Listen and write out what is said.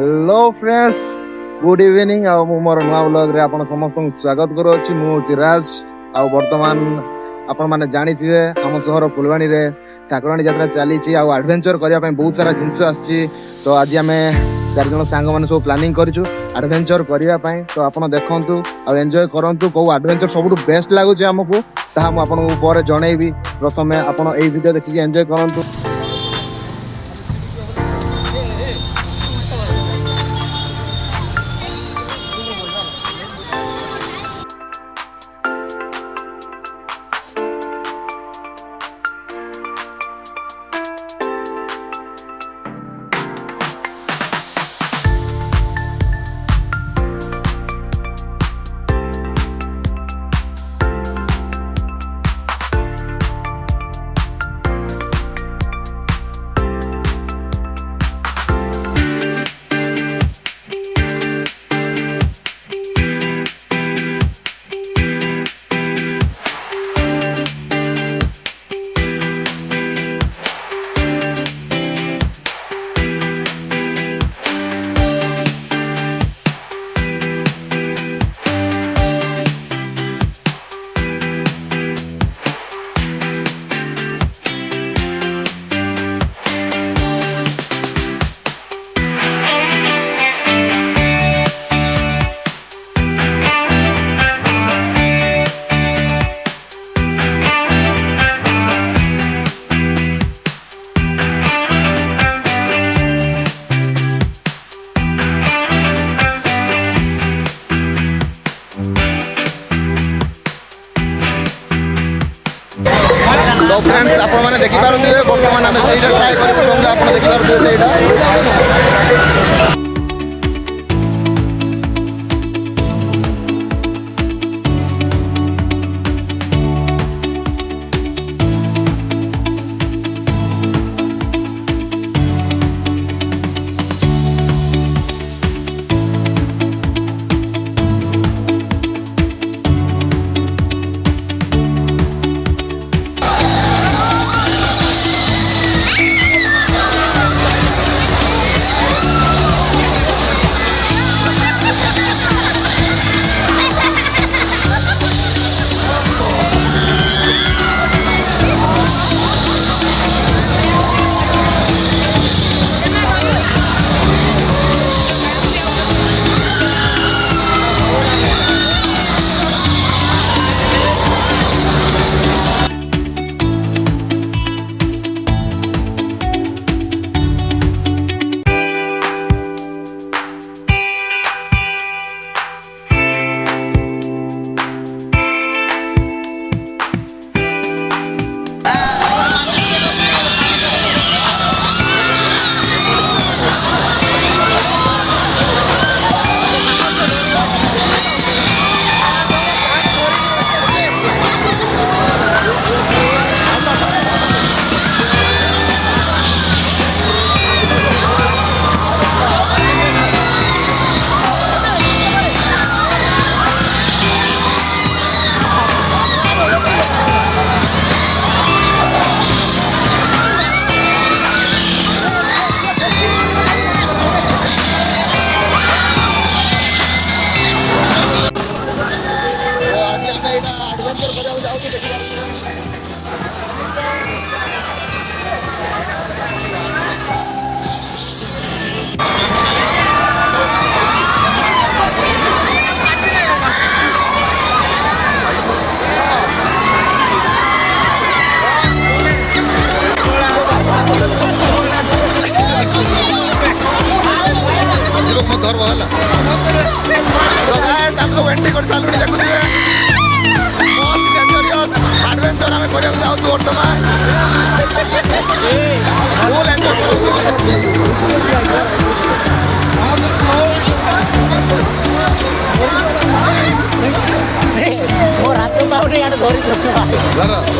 Hello friends good evening आ मोर नुआ blog रे आपन समस्त स्वागत करो अछि मु चिराज आ वर्तमान आपन माने जानि थिबे हम शहर फुलवाणी रे ठाकुराणी यात्रा चली छी आ एडवेंचर करिया पय बहुत सारा जिंस आछि तो आज हमें चार जन सांग माने सब प्लानिंग करिछु एडवेंचर करिया पय तो आपन देखंतु आ एन्जॉय करंतु को एडवेंचर सबटु बेस्ट लागु जे हमकु ता हम आपन ऊपर जणैबी प्रथमे आपन एई वीडियो देखि एन्जॉय करंतु। तो फ्रेंड्स आप मैंने देखी पारे बर्तमान आम से ट्राए कर देखी पारे एडवेंचर आम कर बर्तमान फुल एंजॉय करूँ।